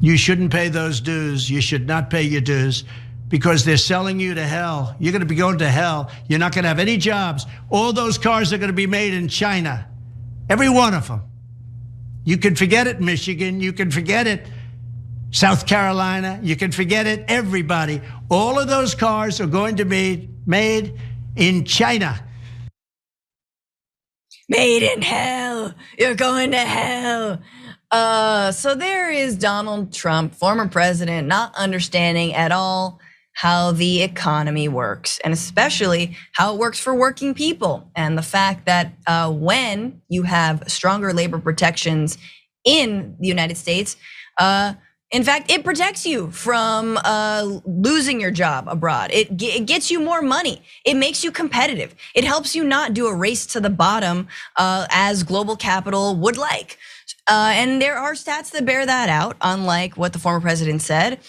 You shouldn't pay those dues. You should not pay your dues because they're selling you to hell. You're going to be going to hell. You're not going to have any jobs. All those cars are going to be made in China. Every one of them. You can forget it, Michigan. You can forget it, South Carolina. You can forget it, everybody. All of those cars are going to be made in China. Made in hell. You're going to hell. So there is Donald Trump, former president, not understanding at all how the economy works, and especially how it works for working people. And the fact that when you have stronger labor protections in the United States, in fact, it protects you from losing your job abroad. It gets you more money. It makes you competitive. It helps you not do a race to the bottom as global capital would like. And there are stats that bear that out, unlike what the former president said.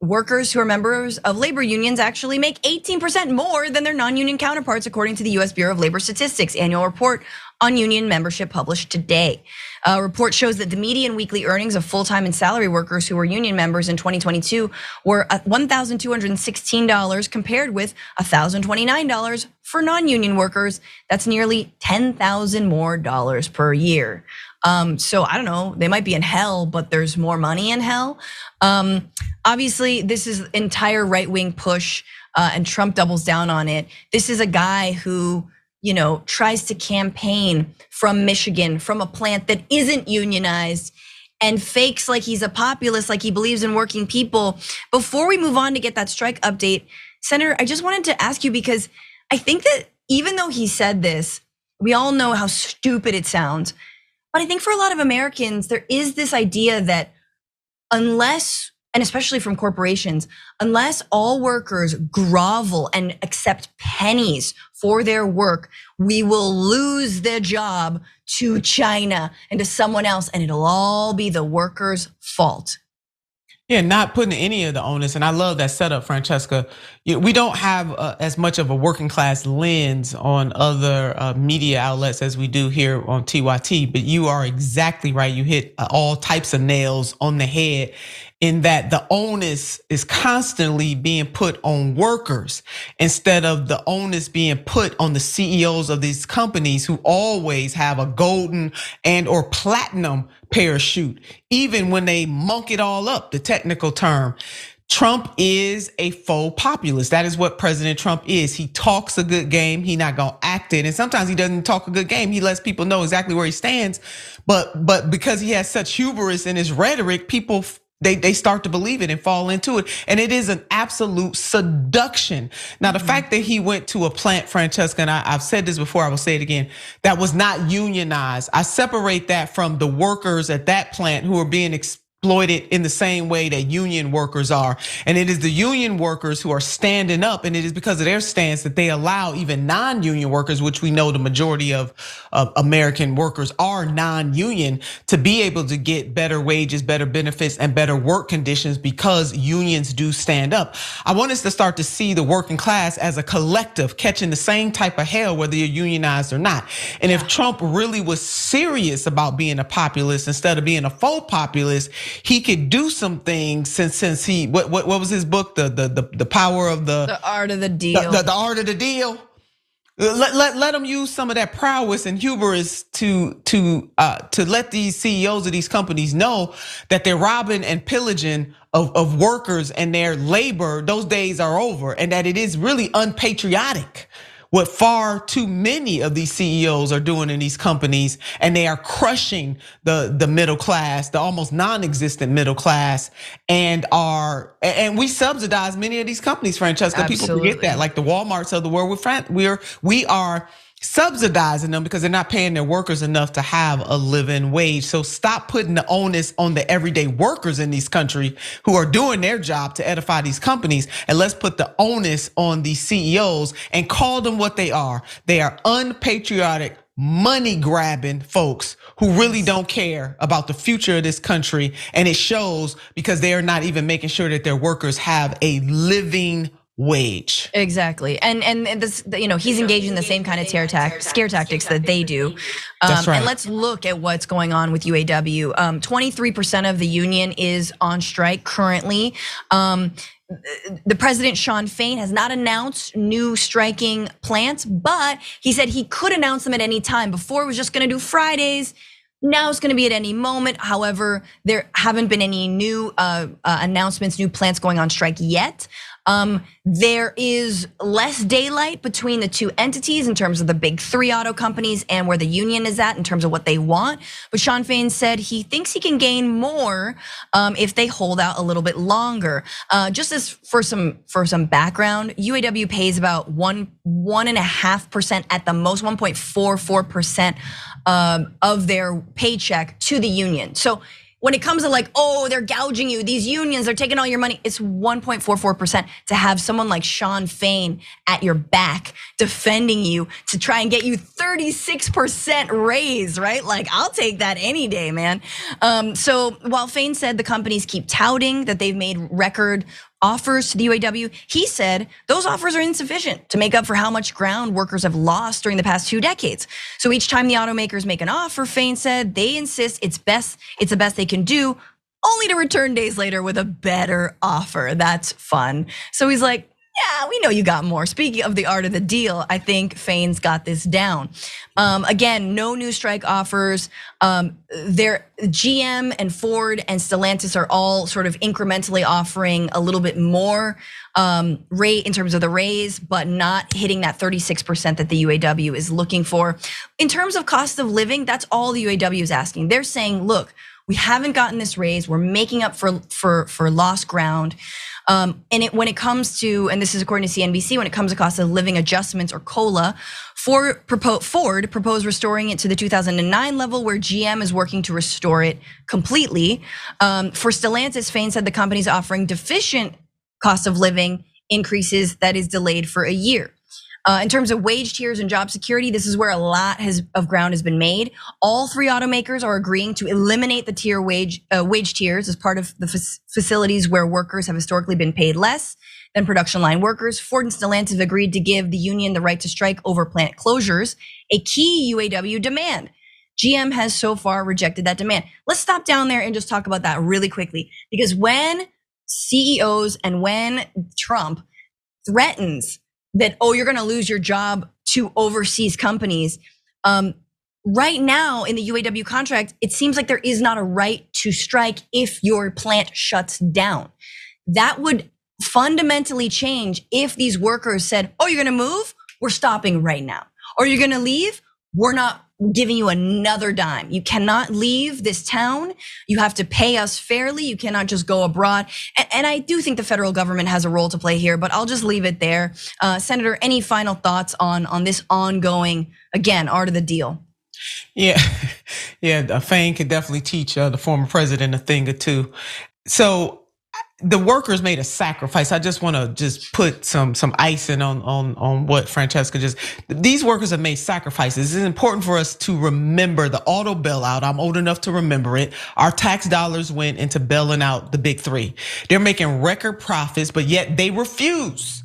Workers who are members of labor unions actually make 18% more than their non-union counterparts, according to the US Bureau of Labor Statistics annual report on union membership published today. A report shows that the median weekly earnings of full-time and salary workers who were union members in 2022 were $1,216 compared with $1,029 for non-union workers. That's nearly $10,000 more per year. So I don't know, they might be in hell, but there's more money in hell. Obviously, this is entire right-wing push, and Trump doubles down on it. This is a guy who, tries to campaign from Michigan, from a plant that isn't unionized, and fakes like he's a populist, like he believes in working people. Before we move on to get that strike update, Senator, I just wanted to ask you, because I think that even though he said this, we all know how stupid it sounds. But I think for a lot of Americans, there is this idea that unless, and especially from corporations, unless all workers grovel and accept pennies for their work, we will lose their job to China and to someone else, and it'll all be the workers' fault. Yeah, not putting any of the onus, and I love that setup, Francesca. We don't have as much of a working class lens on other media outlets as we do here on TYT, but you are exactly right. You hit all types of nails on the head in that the onus is constantly being put on workers instead of the onus being put on the CEOs of these companies who always have a golden and or platinum parachute, even when they monk it all up, the technical term. Trump is a faux populist. That is what President Trump is. He talks a good game, he not gonna act it. And sometimes he doesn't talk a good game, he lets people know exactly where he stands. But because he has such hubris in his rhetoric, people they start to believe it and fall into it. And it is an absolute seduction. Now, the fact that he went to a plant, Francesca, and I've said this before, I will say it again, that was not unionized. I separate that from the workers at that plant who are being exploited in the same way that union workers are. And it is the union workers who are standing up, and it is because of their stance that they allow even non-union workers, which we know the majority of American workers are non-union, to be able to get better wages, better benefits, and better work conditions because unions do stand up. I want us to start to see the working class as a collective catching the same type of hell, whether you're unionized or not. And if Trump really was serious about being a populist instead of being a faux populist, he could do some things since he what was his book, the power of the art of the deal, the art of the deal. Let him use some of that prowess and hubris to let these CEOs of these companies know that they're robbing and pillaging of workers and their labor. Those days are over, and that it is really unpatriotic what far too many of these CEOs are doing in these companies, and they are crushing the middle class, the almost non-existent middle class, and we subsidize many of these companies, Francesca. Absolutely. People forget that, like the Walmarts of the world. We are subsidizing them because they're not paying their workers enough to have a living wage. So stop putting the onus on the everyday workers in this country who are doing their job to edify these companies, and let's put the onus on these CEOs and call them what they are. They are unpatriotic, money grabbing folks who really don't care about the future of this country. And it shows because they are not even making sure that their workers have a living wage. Exactly, and this, he's engaged in the same kind of scare tactics that they do. That's right. And let's look at what's going on with UAW. 23% of the union is on strike currently. The president, Sean Fain, has not announced new striking plans, but he said he could announce them at any time. Before it was just gonna do Fridays. Now it's going to be at any moment. However, there haven't been any new announcements, new plans going on strike yet. There is less daylight between the two entities in terms of the big three auto companies and where the union is at in terms of what they want. But Sean Fain said he thinks he can gain more if they hold out a little bit longer. Just as for some background, UAW pays about 1.5% at the most, 1.44% of their paycheck to the union. So when it comes to like, oh, they're gouging you, these unions, they're taking all your money, it's 1.44% to have someone like Sean Fain at your back defending you to try and get you 36% raise, right? Like, I'll take that any day, man. So while Fain said the companies keep touting that they've made record offers to the UAW, he said those offers are insufficient to make up for how much ground workers have lost during the past 2 decades. So each time the automakers make an offer, Fain said they insist it's the best they can do, only to return days later with a better offer. That's fun. So he's like, yeah, we know you got more. Speaking of the art of the deal, I think Fain's got this down. Again, no new strike offers. Their GM and Ford and Stellantis are all sort of incrementally offering a little bit more rate in terms of the raise, but not hitting that 36% that the UAW is looking for. In terms of cost of living, that's all the UAW is asking. They're saying, look, we haven't gotten this raise. We're making up for lost ground. And when it comes to, and this is according to CNBC, when it comes to cost of living adjustments or COLA, Ford proposed restoring it to the 2009 level, where GM is working to restore it completely. For Stellantis, Fain said the company's offering deficient cost of living increases that is delayed for a year. In terms of wage tiers and job security, this is where a lot of ground has been made. All three automakers are agreeing to eliminate the wage tiers as part of the facilities where workers have historically been paid less than production line workers. Ford and Stellantis have agreed to give the union the right to strike over plant closures, a key UAW demand. GM has so far rejected that demand. Let's stop down there and just talk about that really quickly, because when CEOs and when Trump threatens that, oh, you're gonna lose your job to overseas companies. Right now in the UAW contract, it seems like there is not a right to strike if your plant shuts down. That would fundamentally change if these workers said, oh, you're gonna move? We're stopping right now. Or you're gonna leave? We're not giving you another dime. You cannot leave this town. You have to pay us fairly. You cannot just go abroad. And I do think the federal government has a role to play here, but I'll just leave it there. Senator, any final thoughts on this ongoing, again, art of the deal? Yeah, Fain could definitely teach the former president a thing or two. So the workers made a sacrifice. I just want to put some icing on what Francesca these workers have made sacrifices. It's important for us to remember the auto bailout. I'm old enough to remember it. Our tax dollars went into bailing out the big three. They're making record profits, but yet they refuse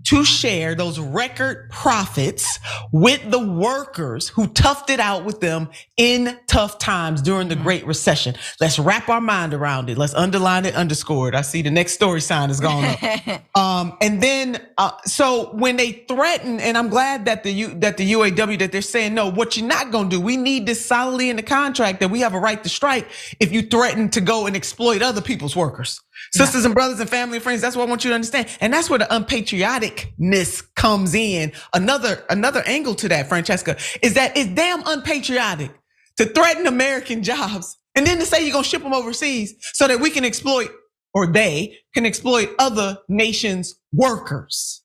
to share those record profits with the workers who toughed it out with them in tough times during the Great Recession. Let's wrap our mind around it. Let's underline it, underscore it. I see the next story sign is going up. And then, so when they threaten, and I'm glad that the UAW, that they're saying, no, what you're not gonna do, we need this solidly in the contract that we have a right to strike if you threaten to go and exploit other people's workers. Sisters and brothers and family and friends, that's what I want you to understand. And that's where the unpatrioticness comes in. Another angle to that, Francesca, is that it's damn unpatriotic to threaten American jobs and then to say you're gonna ship them overseas so that we can exploit, or they can exploit, other nations' workers.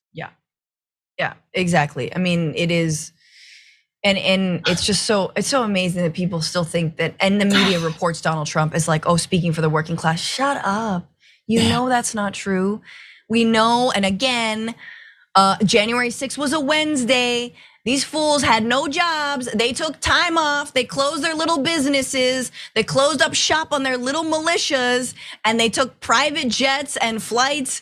Yeah, exactly. I mean, it is, and it's just it's so amazing that people still think that, and the media reports Donald Trump as like, oh, speaking for the working class. Shut up. You know that's not true. We know, and again, January 6th was a Wednesday. These fools had no jobs. They took time off. They closed their little businesses. They closed up shop on their little militias, and they took private jets and flights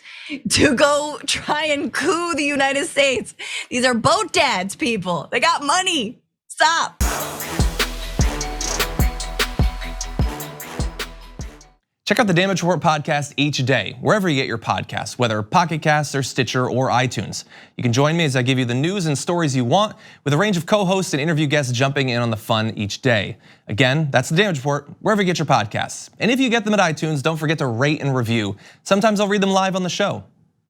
to go try and coup the United States. These are boat dads, people. They got money. Stop. Check out the Damage Report podcast each day, wherever you get your podcasts, whether Pocket Casts or Stitcher or iTunes. You can join me as I give you the news and stories you want, with a range of co-hosts and interview guests jumping in on the fun each day. Again, that's the Damage Report, wherever you get your podcasts. And if you get them at iTunes, don't forget to rate and review. Sometimes I'll read them live on the show.